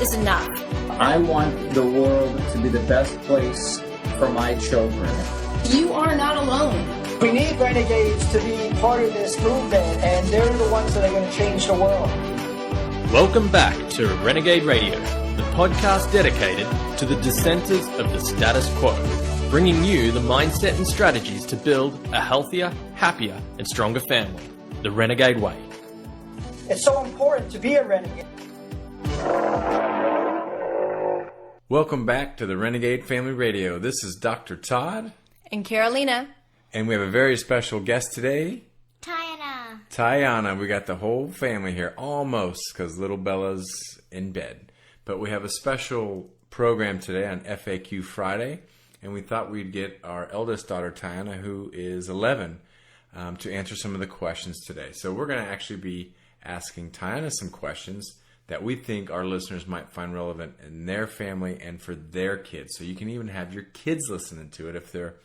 is enough. I want the world to be the best place for my children. You are not alone. We need renegades to be part of this movement, and they're the ones that are going to change the world. Welcome back to Renegade Radio, the podcast dedicated to the dissenters of the status quo, bringing you the mindset and strategies to build a healthier, happier, and stronger family, the Renegade way. It's so important to be a renegade. Welcome back to the Renegade Family Radio. This is Dr. Todd. And Carolina. And we have a very special guest today. Tiana. We got the whole family here, almost, because little Bella's in bed. But we have a special program today on FAQ Friday. And we thought we'd get our eldest daughter, Tiana, who is 11, to answer some of the questions today. So we're going to actually be asking Tiana some questions that we think our listeners might find relevant in their family and for their kids. So you can even have your kids listening to it if they're,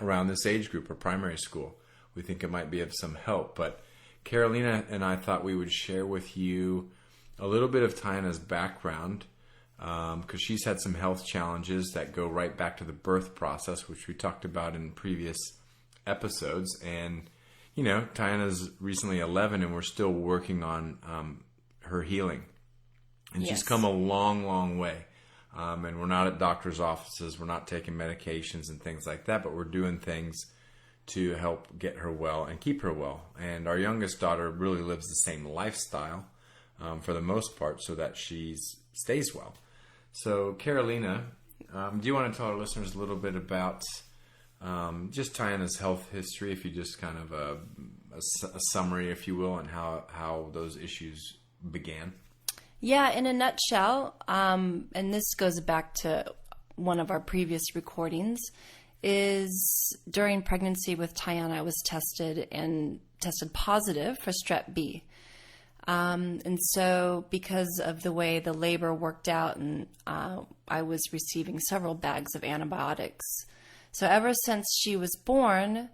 around this age group or primary school. We think it might be of some help. But Carolina and I thought we would share with you a little bit of Tiana's background because she's had some health challenges that go right back to the birth process, which we talked about in previous episodes. And, Tiana's recently 11 and we're still working on her healing. And she's come a long, long way. And we're not at doctor's offices. We're not taking medications and things like that, but we're doing things to help get her well and keep her well. And our youngest daughter really lives the same lifestyle for the most part so that she stays well. So, Carolina, do you want to tell our listeners a little bit about just Tiana's health history, if you just kind of a summary, if you will, and how those issues began? Yeah, in a nutshell, and this goes back to one of our previous recordings, is during pregnancy with Tiana, I was tested positive for strep B. And so because of the way the labor worked out, and I was receiving several bags of antibiotics. So ever since she was born,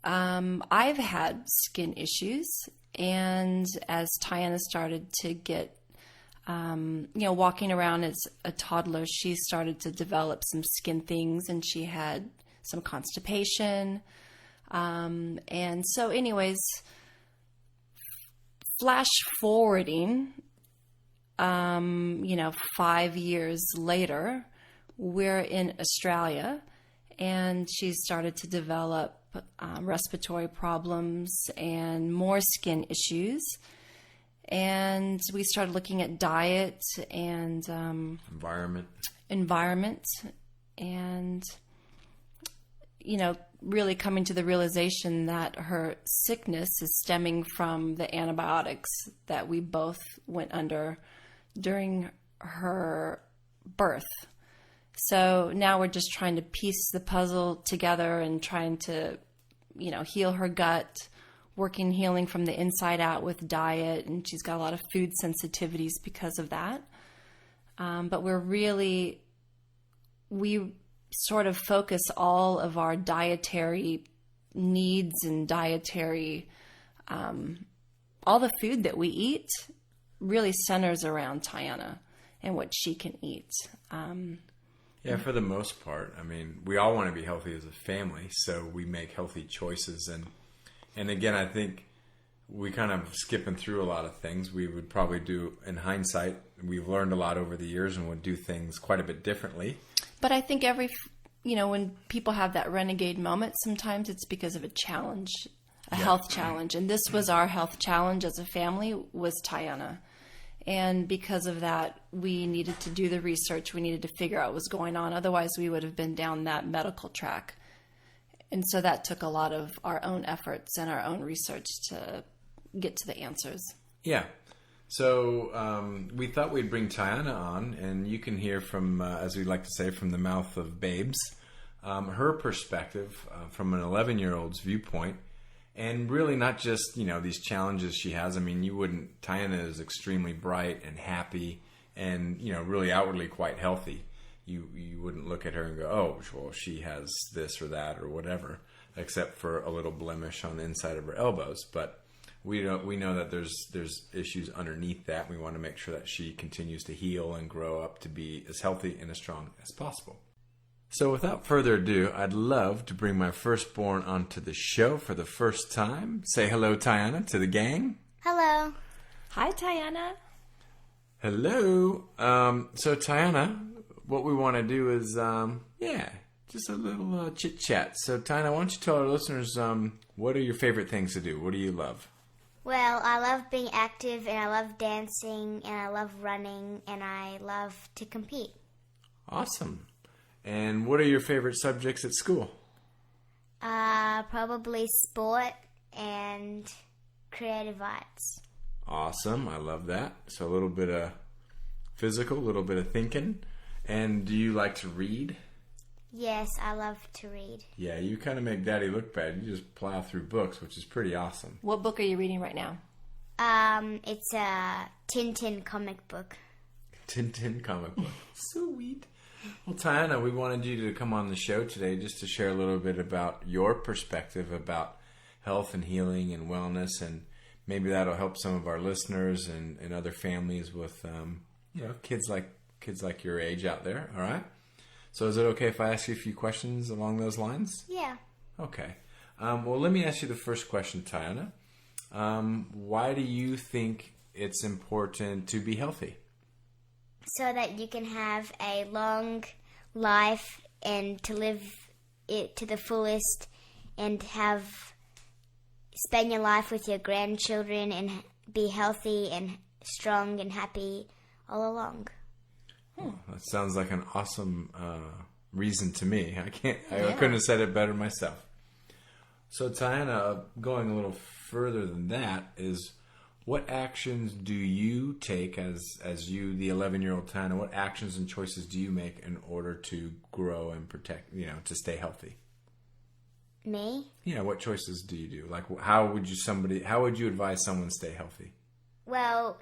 I've had skin issues. And as Tiana started to get walking around as a toddler, she started to develop some skin things and she had some constipation. And so anyways, flash forwarding, 5 years later, we're in Australia and she started to develop respiratory problems and more skin issues. And we started looking at diet and environment and, really coming to the realization that her sickness is stemming from the antibiotics that we both went under during her birth. So now we're just trying to piece the puzzle together and trying to, heal her gut, working healing from the inside out with diet, and she's got a lot of food sensitivities because of that. But we sort of focus all of our dietary needs and dietary, all the food that we eat really centers around Tiana and what she can eat. Yeah, for the most part. I mean, we all want to be healthy as a family, so we make healthy choices. And again, I think we kind of skipping through a lot of things. We would probably do, in hindsight, we've learned a lot over the years and would do things quite a bit differently. But I think when people have that renegade moment, sometimes it's because of a challenge, health challenge. And this was our health challenge as a family, was Tiana. And because of that, we needed to do the research. We needed to figure out what was going on. Otherwise, we would have been down that medical track. And so that took a lot of our own efforts and our own research to get to the answers. Yeah. So we thought we'd bring Tiana on, and you can hear from, as we like to say, from the mouth of babes, her perspective from an 11-year-old's viewpoint. And really not just, these challenges she has. I mean, Tiana is extremely bright and happy and, really outwardly quite healthy. You wouldn't look at her and go, oh, well, she has this or that or whatever, except for a little blemish on the inside of her elbows. But we know that there's issues underneath that. We want to make sure that she continues to heal and grow up to be as healthy and as strong as possible. So without further ado, I'd love to bring my firstborn onto the show for the first time. Say hello, Tiana, to the gang. Hello. Hi, Tiana. Hello. So Tiana, what we want to do is, just a little chit-chat. So Tiana, why don't you tell our listeners, what are your favorite things to do? What do you love? Well, I love being active, and I love dancing, and I love running, and I love to compete. Awesome. And what are your favorite subjects at school? Probably sport and creative arts. Awesome. I love that. So a little bit of physical, a little bit of thinking. And do you like to read? Yes, I love to read. Yeah, you kind of make Daddy look bad. You just plow through books, which is pretty awesome. What book are you reading right now? It's a Tintin comic book. Tintin comic book. Sweet. Well, Tiana, we wanted you to come on the show today just to share a little bit about your perspective about health and healing and wellness, and maybe that'll help some of our listeners and other families with, kids like your age out there. All right. So is it okay if I ask you a few questions along those lines? Yeah. Okay. Well, let me ask you the first question, Tiana. Why do you think it's important to be healthy? So that you can have a long life and to live it to the fullest and spend your life with your grandchildren and be healthy and strong and happy all along. That sounds like an awesome reason to me. I couldn't have said it better myself. So Tiana, going a little further than that, is what actions do you take as you, the 11-year-old Tiana? What actions and choices do you make in order to grow and protect, to stay healthy? Me? Yeah, what choices do you do? Like, how would you advise someone to stay healthy? Well,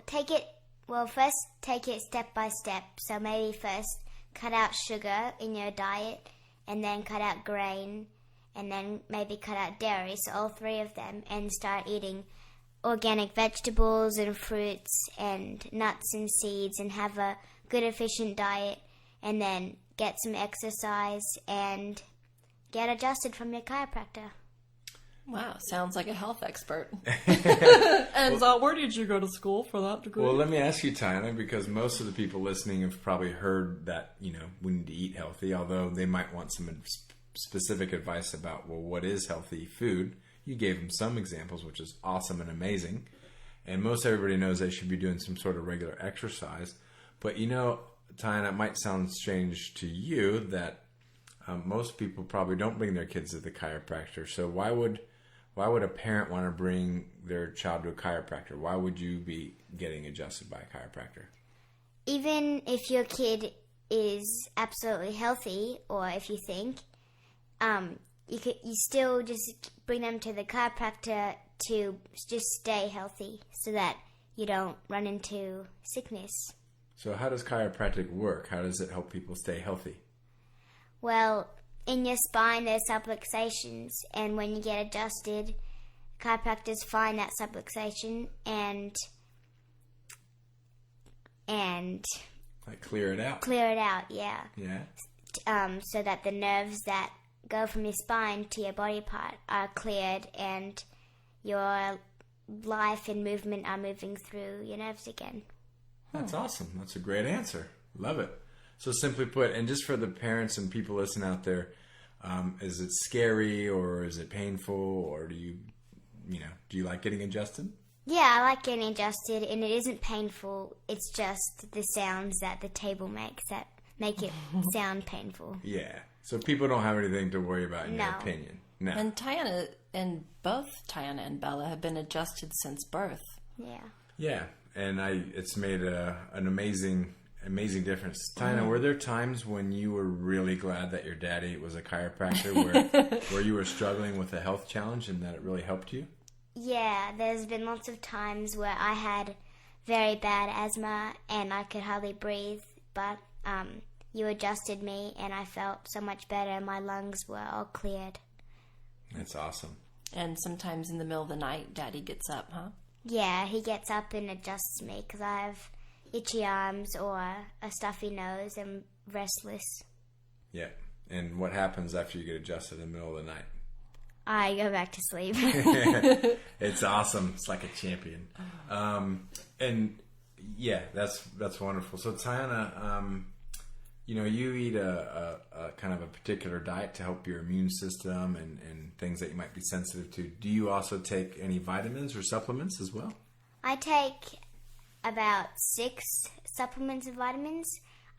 first take it step by step. So maybe first cut out sugar in your diet, and then cut out grain, and then maybe cut out dairy, so all three of them, and start eating organic vegetables and fruits and nuts and seeds, and have a good efficient diet, and then get some exercise and get adjusted from your chiropractor. Wow, sounds like a health expert. And so where did you go to school for that degree? Well, let me ask you, Tiana, because most of the people listening have probably heard that, we need to eat healthy, although they might want some specific advice about, what is healthy food? You gave them some examples, which is awesome and amazing. And most everybody knows they should be doing some sort of regular exercise. But, Tiana, it might sound strange to you that most people probably don't bring their kids to the chiropractor. So why would a parent want to bring their child to a chiropractor? Why would you be getting adjusted by a chiropractor? Even if your kid is absolutely healthy, or if you think, you still just bring them to the chiropractor to just stay healthy so that you don't run into sickness. So how does chiropractic work? How does it help people stay healthy? Well, in your spine there's subluxations, and when you get adjusted, chiropractors find that subluxation and like clear it out. Clear it out, yeah. Yeah. So that the nerves that go from your spine to your body part are cleared, and your life and movement are moving through your nerves again. That's awesome. That's a great answer. Love it. So simply put, and just for the parents and people listening out there, is it scary or is it painful, or do you like getting adjusted? Yeah, I like getting adjusted, and it isn't painful. It's just the sounds that the table makes that make it sound painful. Yeah. So people don't have anything to worry about in your opinion. No. And both Tiana and Bella have been adjusted since birth. Yeah. Yeah, and it's made an amazing difference. Tiana, were there times when you were really glad that your daddy was a chiropractor, where you were struggling with a health challenge and that it really helped you? Yeah, there's been lots of times where I had very bad asthma and I could hardly breathe, but you adjusted me and I felt so much better. My lungs were all cleared. That's awesome. And sometimes in the middle of the night, Daddy gets up, huh? Yeah, he gets up and adjusts me because I have itchy arms or a stuffy nose and restless. Yeah. And what happens after you get adjusted in the middle of the night? I go back to sleep. It's awesome. It's like a champion. And yeah, that's wonderful. So Tiana, you eat a kind of a particular diet to help your immune system and things that you might be sensitive to. Do you also take any vitamins or supplements as well? I take about 6 supplements and vitamins.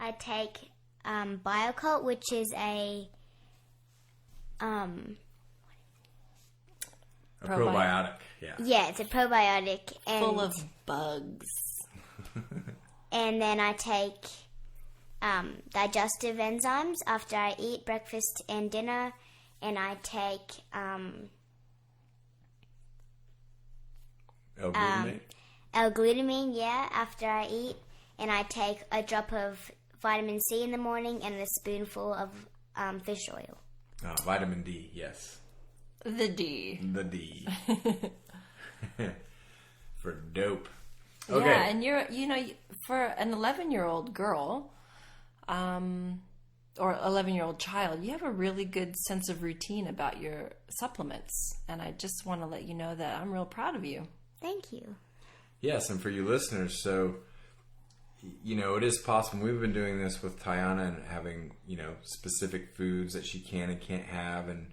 I take BioCult, which is a probiotic. Yeah. Yeah, it's a probiotic. And, full of bugs. And then I take digestive enzymes after I eat breakfast and dinner. And I take L-glutamate? L-glutamine, after I eat. And I take a drop of vitamin C in the morning and a spoonful of fish oil. Vitamin D, yes. The D. The D. For dope. Okay. Yeah, and for an 11-year-old girl, or 11-year-old child, you have a really good sense of routine about your supplements. And I just want to let you know that I'm real proud of you. Thank you. Yes, and for you listeners, so, it is possible. We've been doing this with Tiana and having, specific foods that she can and can't have and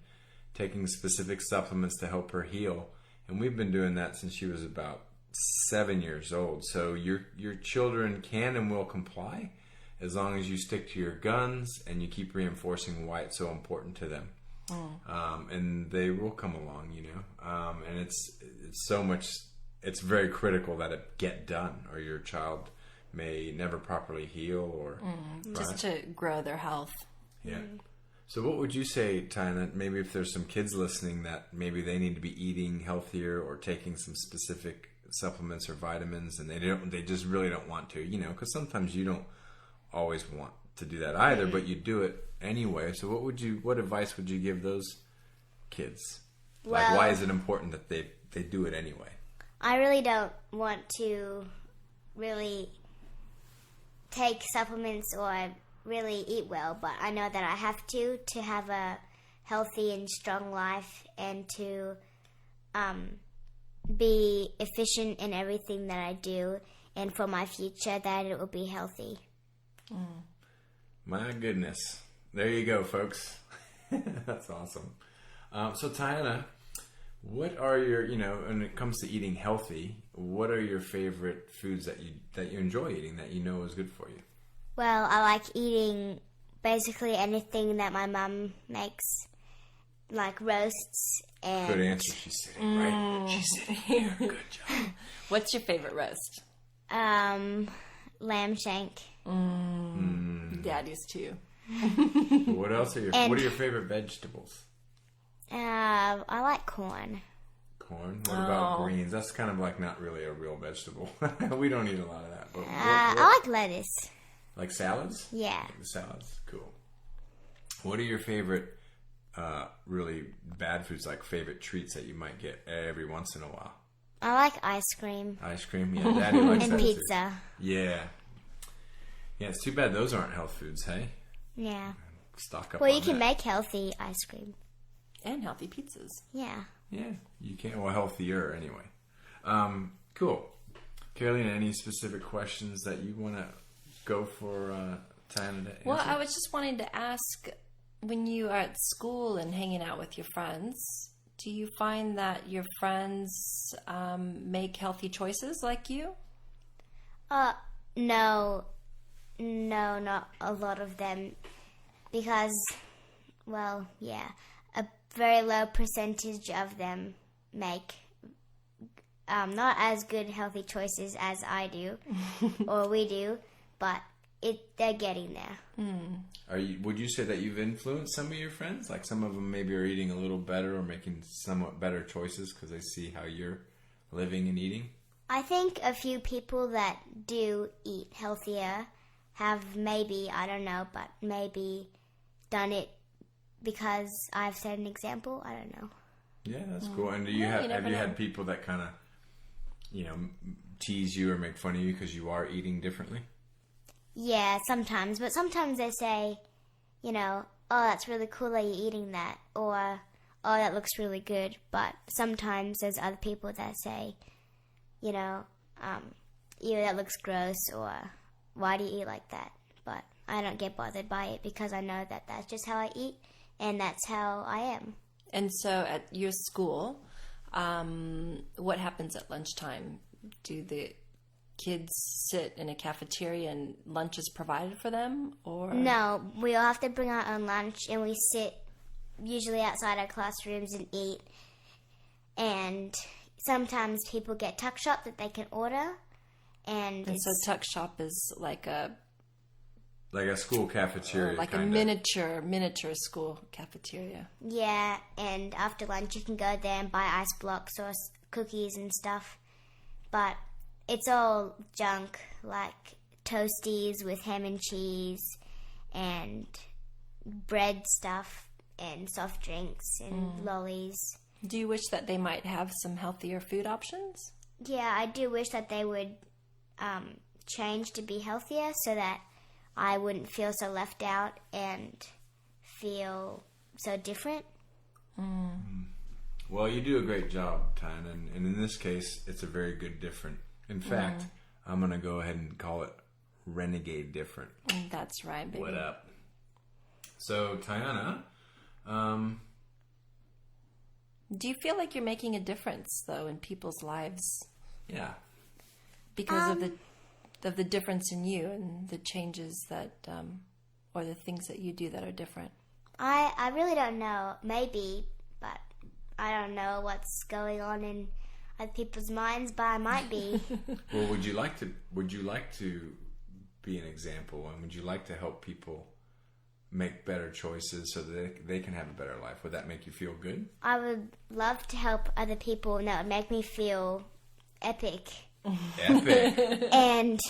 taking specific supplements to help her heal. And we've been doing that since she was about 7 years old. So your children can and will comply as long as you stick to your guns and you keep reinforcing why it's so important to them. And they will come along, and it's so much, it's very critical that it get done or your child may never properly heal or just to grow their health. Yeah. So what would you say, Tiana, maybe if there's some kids listening that maybe they need to be eating healthier or taking some specific supplements or vitamins and they just really don't want to, because sometimes you don't always want to do that either, but you do it anyway. So what advice would you give those kids? Well, why is it important that they do it anyway? I really don't want to really take supplements or really eat well, but I know that I have to have a healthy and strong life and to be efficient in everything that I do and for my future that it will be healthy. My goodness. There you go, folks. That's awesome. So Tiana, what are your, when it comes to eating healthy, what are your favorite foods that you enjoy eating that you know is good for you? Well, I like eating basically anything that my mum makes, like roasts and... Good answer. She's sitting right. She's sitting here. Good job. What's your favorite roast? Lamb shank. Daddy's too. What else what are your favorite vegetables? I like corn. Corn? What about greens? That's kind of like not really a real vegetable. We don't eat a lot of that. But I like lettuce. Like salads? Yeah. Like salads. Cool. What are your favorite really bad foods, like favorite treats that you might get every once in a while? I like ice cream. Ice cream? Yeah, Daddy likes and that pizza. Too. Yeah. Yeah, it's too bad those aren't health foods, hey? Yeah. Stock up Well, on you can that. make healthy ice cream. And healthy pizzas. Yeah. Yeah, you can. Well, healthier anyway. Cool. Carolina, any specific questions that you want to go for Tiana to answer? Well, I was just wanting to ask, when you are at school and hanging out with your friends, do you find that your friends make healthy choices like you? No, not a lot of them, because, well, yeah, a very low percentage of them make not as good healthy choices as I do, or we do, but they're getting there. Would you say that you've influenced some of your friends? Like some of them maybe are eating a little better or making somewhat better choices because they see how you're living and eating? I think a few people that do eat healthier have maybe, I don't know, but maybe done it because I've set an example. I don't know. Yeah, that's cool. And have you had people that kind of, tease you or make fun of you because you are eating differently? Yeah, sometimes. But sometimes they say, oh, that's really cool that you're eating that. Or, oh, that looks really good. But sometimes there's other people that say, ew, that looks gross. Or, why do you eat like that? But I don't get bothered by it because I know that that's just how I eat. And that's how I am. And so at your school, what happens at lunchtime? Do the kids sit in a cafeteria and lunch is provided for them? Or no, we all have to bring our own lunch, and we sit usually outside our classrooms and eat. And sometimes people get tuck shop that they can order. And so tuck shop is like a school cafeteria, like kinda. a miniature school cafeteria. Yeah, and after lunch you can go there and buy ice blocks or cookies and stuff. But it's all junk, like Toasties with ham and cheese and bread stuff and soft drinks and lollies. Do you wish that they might have some healthier food options? Yeah, I do wish that they would change to be healthier so that I wouldn't feel so left out and feel so different. Well, you do a great job, Tyne, and in this case, it's a very good different. In fact, I'm going to go ahead and call it Renegade Different. That's right, baby. What up? So, Tiana, do you feel like you're making a difference, though, in people's lives? Yeah. Because of the difference in you and the changes that, or the things that you do that are different? I really don't know. Maybe, but I don't know what's going on in other people's minds, but I might be. Well, would you like to be an example, and would you like to help people make better choices so that they can have a better life? Would that make you feel good? I would love to help other people, and that would make me feel epic. Epic. And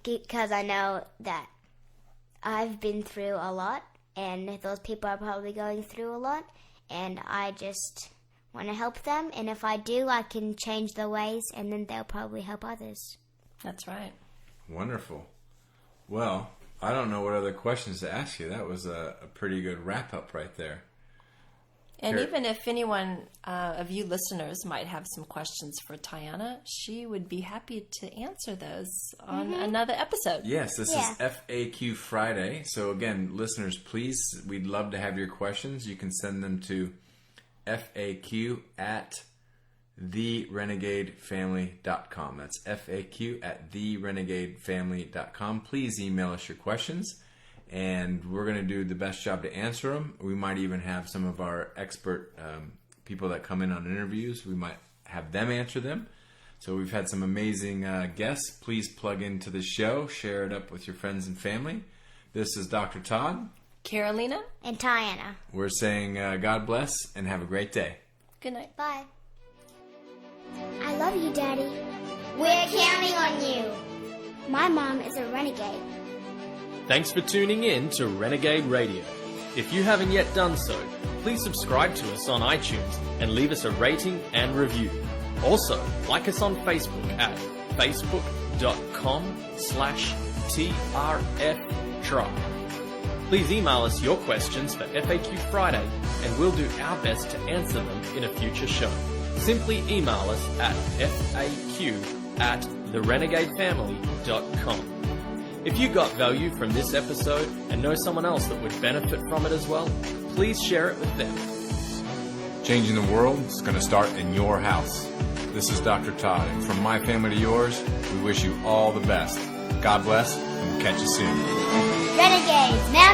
because I know that I've been through a lot, and those people are probably going through a lot, and I just want to help them, and if I do, I can change their ways, and then they'll probably help others. That's right. Wonderful. Well, I don't know what other questions to ask you. That was a pretty good wrap-up right there. And even if anyone of you listeners might have some questions for Tiana, she would be happy to answer those on another episode. Yes, this is FAQ Friday. So again, listeners, please, we'd love to have your questions. You can send them to FAQ@therenegadefamily.com. That's FAQ@therenegadefamily.com. Please email us your questions, and we're going to do the best job to answer them. We might even have some of our expert people that come in on interviews. We might have them answer them. So we've had some amazing guests. Please plug into the show. Share it up with your friends and family. This is Dr. Todd, Carolina, and Tiana. We're saying God bless and have a great day. Good night. Bye. I love you, Daddy. We're counting on you. My mom is a renegade. Thanks for tuning in to Renegade Radio. If you haven't yet done so, please subscribe to us on iTunes and leave us a rating and review. Also, like us on Facebook at facebook.com/TRFTribe. Please email us your questions for FAQ Friday, and we'll do our best to answer them in a future show. Simply email us at faq@therenegadefamily.com. If you got value from this episode and know someone else that would benefit from it as well, please share it with them. Changing the world is going to start in your house. This is Dr. Todd, and from my family to yours, we wish you all the best. God bless, and we'll catch you soon. Renegades, now